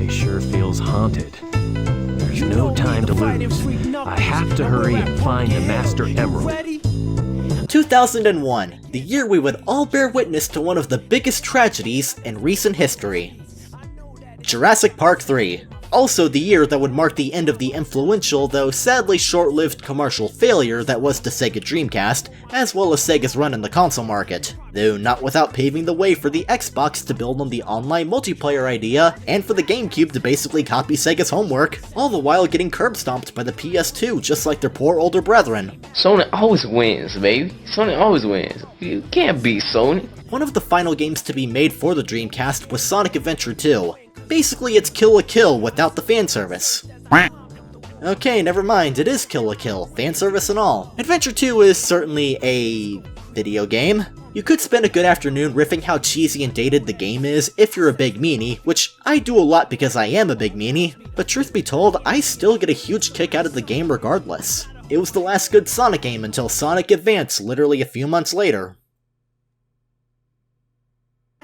place sure feels haunted. There's no time to lose. I have to hurry and find the Master Emerald. 2001, the year we would all bear witness to one of the biggest tragedies in recent history. Jurassic Park 3. Also the year that would mark the end of the influential, though sadly short-lived commercial failure that was the Sega Dreamcast, as well as Sega's run in the console market, though not without paving the way for the Xbox to build on the online multiplayer idea, and for the GameCube to basically copy Sega's homework, all the while getting curb-stomped by the PS2 just like their poor older brethren. Sony always wins, baby. Sony always wins. You can't beat Sony. One of the final games to be made for the Dreamcast was Sonic Adventure 2. Basically, it's Kill la Kill without the fan service. Okay, never mind, it is Kill la Kill, fan service and all. Adventure 2 is certainly a video game. You could spend a good afternoon riffing how cheesy and dated the game is if you're a big meanie, which I do a lot because I am a big meanie, but truth be told, I still get a huge kick out of the game regardless. It was the last good Sonic game until Sonic Advance literally a few months later.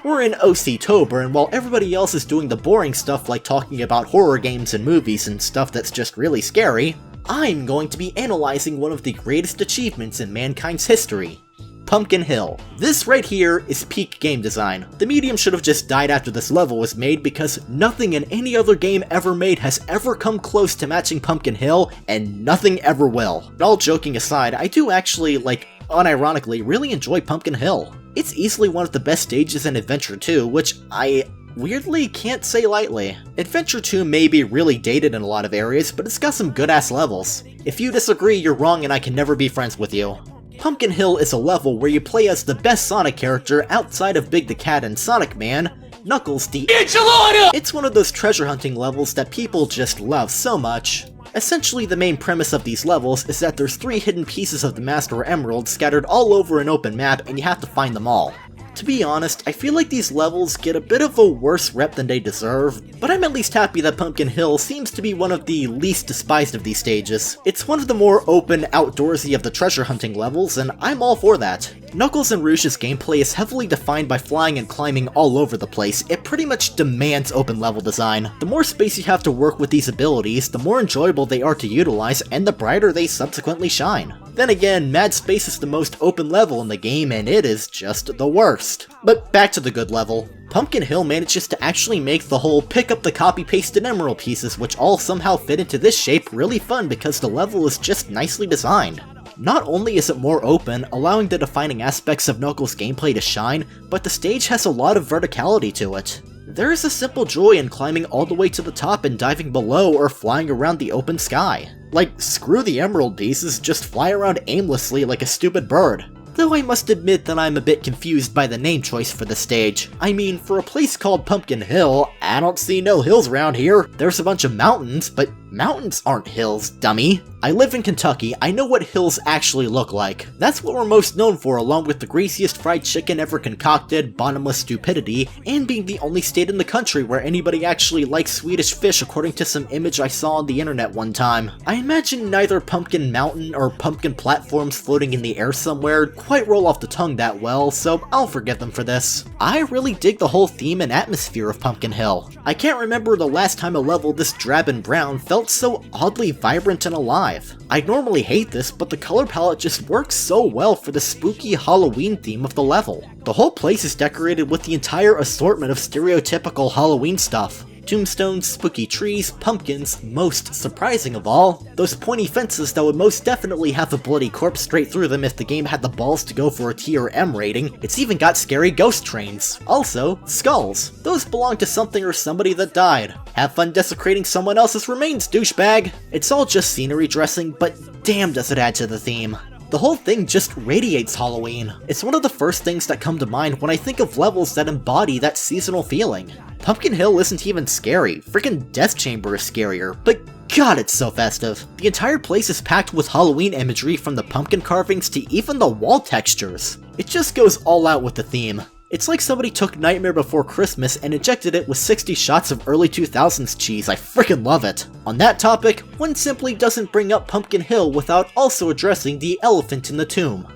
We're in OC-tober, and while everybody else is doing the boring stuff like talking about horror games and movies and stuff that's just really scary, I'm going to be analyzing one of the greatest achievements in mankind's history. Pumpkin Hill. This right here is peak game design. The medium should have just died after this level was made because nothing in any other game ever made has ever come close to matching Pumpkin Hill, and nothing ever will. But all joking aside, I do actually, unironically, really enjoy Pumpkin Hill. It's easily one of the best stages in Adventure 2, which I weirdly can't say lightly. Adventure 2 may be really dated in a lot of areas, but it's got some good-ass levels. If you disagree, you're wrong and I can never be friends with you. Pumpkin Hill is a level where you play as the best Sonic character outside of Big the Cat and Sonic Man, Knuckles the Enchilada! It's one of those treasure hunting levels that people just love so much. Essentially, the main premise of these levels is that there's 3 hidden pieces of the Master Emerald scattered all over an open map and you have to find them all. To be honest, I feel like these levels get a bit of a worse rep than they deserve, but I'm at least happy that Pumpkin Hill seems to be one of the least despised of these stages. It's one of the more open, outdoorsy of the treasure hunting levels, and I'm all for that. Knuckles and Rouge's gameplay is heavily defined by flying and climbing all over the place. It pretty much demands open level design. The more space you have to work with these abilities, the more enjoyable they are to utilize, and the brighter they subsequently shine. Then again, Mad Space is the most open level in the game, and it is just the worst. But back to the good level. Pumpkin Hill manages to actually make the whole pick up the copy-pasted emerald pieces which all somehow fit into this shape really fun because the level is just nicely designed. Not only is it more open, allowing the defining aspects of Knuckles' gameplay to shine, but the stage has a lot of verticality to it. There is a simple joy in climbing all the way to the top and diving below or flying around the open sky. Like, screw the emerald pieces, just fly around aimlessly like a stupid bird. Though I must admit that I'm a bit confused by the name choice for the stage. I mean, for a place called Pumpkin Hill, I don't see no hills around here. There's a bunch of mountains, but mountains aren't hills, dummy. I live in Kentucky, I know what hills actually look like. That's what we're most known for, along with the greasiest fried chicken ever concocted, bottomless stupidity, and being the only state in the country where anybody actually likes Swedish fish according to some image I saw on the internet one time. I imagine neither Pumpkin Mountain or Pumpkin Platforms floating in the air somewhere quite roll off the tongue that well, so I'll forgive them for this. I really dig the whole theme and atmosphere of Pumpkin Hill. I can't remember the last time a level this drab and brown felt so oddly vibrant and alive. I normally hate this, but the color palette just works so well for the spooky Halloween theme of the level. The whole place is decorated with the entire assortment of stereotypical Halloween stuff. Tombstones, spooky trees, pumpkins, most surprising of all, those pointy fences that would most definitely have a bloody corpse straight through them if the game had the balls to go for a T or M rating. It's even got scary ghost trains. Also, skulls. Those belong to something or somebody that died. Have fun desecrating someone else's remains, douchebag! It's all just scenery dressing, but damn does it add to the theme. The whole thing just radiates Halloween. It's one of the first things that come to mind when I think of levels that embody that seasonal feeling. Pumpkin Hill isn't even scary, freaking Death Chamber is scarier, but god it's so festive. The entire place is packed with Halloween imagery from the pumpkin carvings to even the wall textures. It just goes all out with the theme. It's like somebody took Nightmare Before Christmas and injected it with 60 shots of early 2000s cheese. I freaking love it. On that topic, one simply doesn't bring up Pumpkin Hill without also addressing the elephant in the tomb.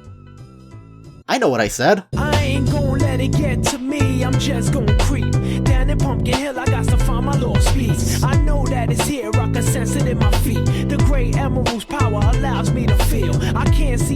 I know what I said. I ain't gonna let it get to me, I'm just gonna creep down in Pumpkin Hill, I got to find my lost piece.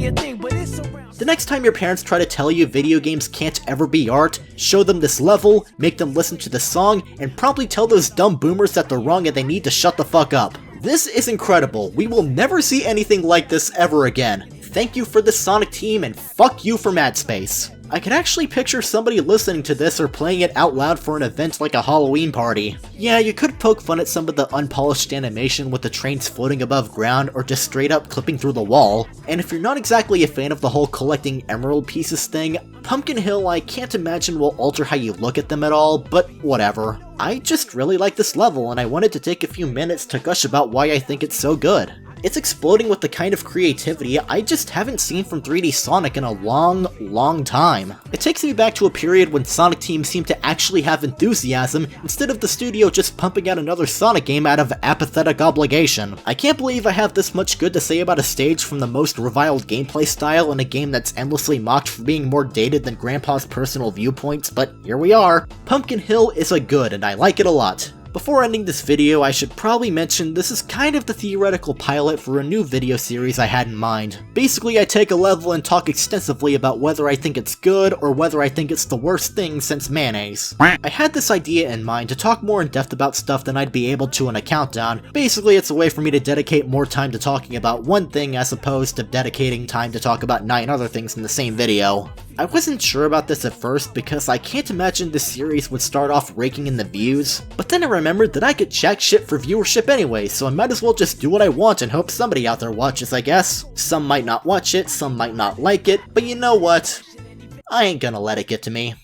The next time your parents try to tell you video games can't ever be art, show them this level, make them listen to this song, and promptly tell those dumb boomers that they're wrong and they need to shut the fuck up. This is incredible. We will never see anything like this ever again. Thank you for the Sonic team, and fuck you for Mad Space. I can actually picture somebody listening to this or playing it out loud for an event like a Halloween party. Yeah, you could poke fun at some of the unpolished animation with the trains floating above ground or just straight up clipping through the wall. And if you're not exactly a fan of the whole collecting emerald pieces thing, Pumpkin Hill I can't imagine will alter how you look at them at all, but whatever. I just really like this level and I wanted to take a few minutes to gush about why I think it's so good. It's exploding with the kind of creativity I just haven't seen from 3D Sonic in a long time. It takes me back to a period when Sonic teams seemed to actually have enthusiasm instead of the studio just pumping out another Sonic game out of apathetic obligation. I can't believe I have this much good to say about a stage from the most reviled gameplay style in a game that's endlessly mocked for being more dated than Grandpa's personal viewpoints, but here we are. Pumpkin Hill is a good and I like it a lot. Before ending this video, I should probably mention this is kind of the theoretical pilot for a new video series I had in mind. Basically, I take a level and talk extensively about whether I think it's good or whether I think it's the worst thing since mayonnaise. I had this idea in mind to talk more in depth about stuff than I'd be able to in a countdown. Basically, it's a way for me to dedicate more time to talking about one thing as opposed to dedicating time to talk about 9 other things in the same video. I wasn't sure about this at first because I can't imagine this series would start off raking in the views, but then I remembered that I could jack shit for viewership anyway, so I might as well just do what I want and hope somebody out there watches, I guess. Some might not watch it, some might not like it, but you know what? I ain't gonna let it get to me.